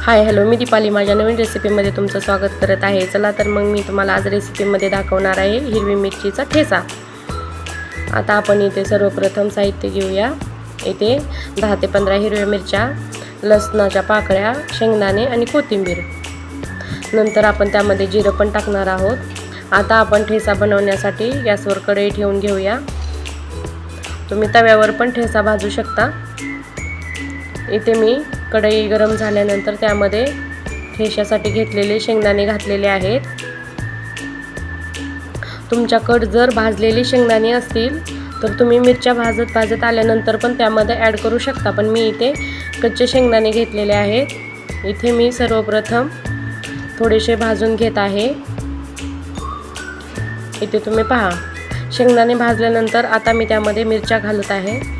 Hi hello, मी दीपाली माझ्या नवीन रेसिपीमध्ये तुमचं स्वागत करत आहे। चला तर मग मी तुम्हाला आज रेसिपीमध्ये दाखवणार आहे हिरवी मिरचीचा ठेचा। आता आपण इथे सर्वप्रथम साहित्य घेऊया। इथे 10 ते 15 हिरव्या मिरच्या, लसणाच्या पाकळ्या, शेंगदाणे आणि कोथिंबीर। नंतर आपण त्यामध्ये जिरं पण टाकणार आहोत। आता आपण ठेचा बनवण्यासाठी गॅसवर कढई ठेवून घेऊया। तुम्ही तव्यावर पण ठेचा भाजू शकता। इथे मी कढई गरम झाल्यानंतर त्यामध्ये ठेच्यासाठी घेतलेले शेंगदाणे घातलेले आहेत। तुमच्याकडे जर भाजलेले शेंगदाणे असतील तर तुम्ही मिरच्या भाजत आल्यानंतर पण त्यामध्ये ॲड करू शकता, पण मी इथे कच्चे शेंगदाणे घेतलेले आहेत। इथे मी सर्वप्रथम थोडेसे भाजून घेत आहे। इथे तुम्ही पहा, शेंगदाणे भाजल्यानंतर आता मी त्यामध्ये मिरच्या घालत आहे।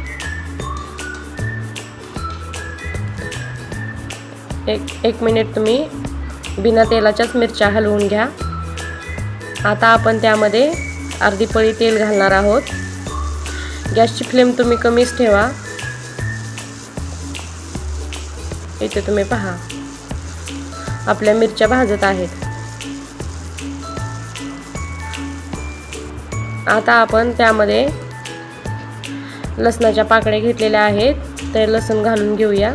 एक मिनिट तुम्ही बिना तेलाच्याच मिरच्या हलवून घ्या। आता आपण त्यामध्ये अर्धी पळी तेल घालणार आहोत। गॅसची फ्लेम तुम्ही कमीच ठेवा। इथे तुम्ही पहा, आपल्या मिरच्या भाजत आहेत। आता आपण त्यामध्ये लसणाच्या पाकळ्या घेतलेल्या आहेत, ते लसूण घालून घेऊया।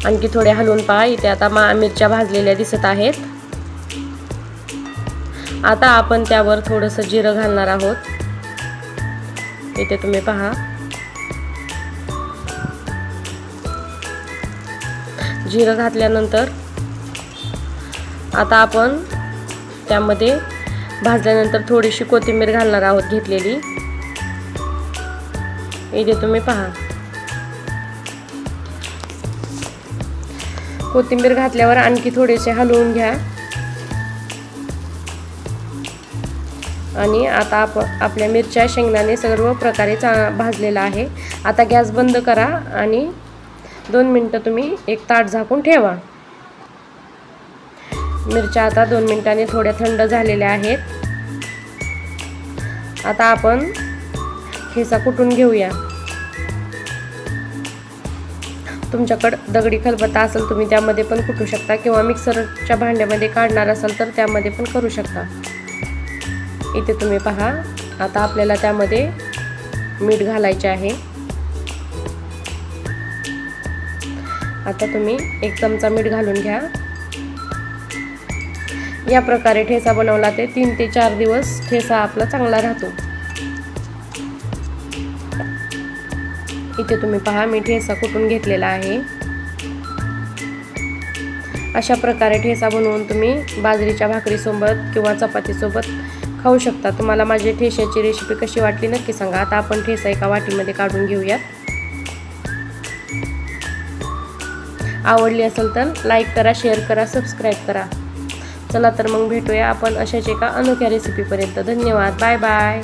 आणखी थोडे हलवून पहा। इथे आता मिरच्या भाजलेल्या दिसत आहेत। आता आपण त्यावर थोडंसं जिरं घालणार आहोत। इथे तुम्ही पहा, जिरं घातल्यानंतर आता आपण त्यामध्ये भाजल्यानंतर थोडीशी कोथिंबीर घालणार आहोत घेतलेली। इथे तुम्ही पहा, कोथिंबीर घातल्यावर आणखी थोडेसे हलवून घ्या। आणि आता आपल्या मिरच्या, शेंगदाणे सर्व प्रकारे भाजलेला आहे। आता गॅस बंद करा आणि 2 मिनिटं तुम्ही एक ताट झाकून ठेवा। मिरच्या आता 2 मिनिटांनी थोड्या थंड झालेल्या आहेत। आता आपण ठेचा कुटून घेऊया। तुमच्याकडे दगडी खलबत्ता असेल तुम्ही त्यामध्ये पण कुटू शकता, किंवा मिक्सरच्या भांड्यामध्ये काढणार असाल तर त्यामध्ये पण करू शकता। इथे तुम्ही पहा, आता आपल्याला त्यामध्ये मीठ घालायचे आहे। आता तुम्ही 1 चमचा मीठ घालून घ्या। या प्रकारे ठेचा बनवला ते 3 ते 4 दिवस ठेचा आपला चांगला राहतो। इथे तुम्ही पहा, मी ठेचा कुटून घेतलेला आहे। अशा प्रकारे ठेचा बनवून तुम्ही बाजरीच्या भाकरीसोबत किंवा चपातीसोबत खाऊ शकता। तुम्हाला माझी ठेच्याची रेसिपी कशी वाटली नक्की सांगा। आता आपण ठेचा एका वाटीमध्ये काढून घेऊया। आवडली असेल तर लाईक करा, शेअर करा, सबस्क्राईब करा। चला तर मग भेटूया आपण अशाच एका अनोख्या रेसिपीपर्यंत। धन्यवाद, बाय बाय।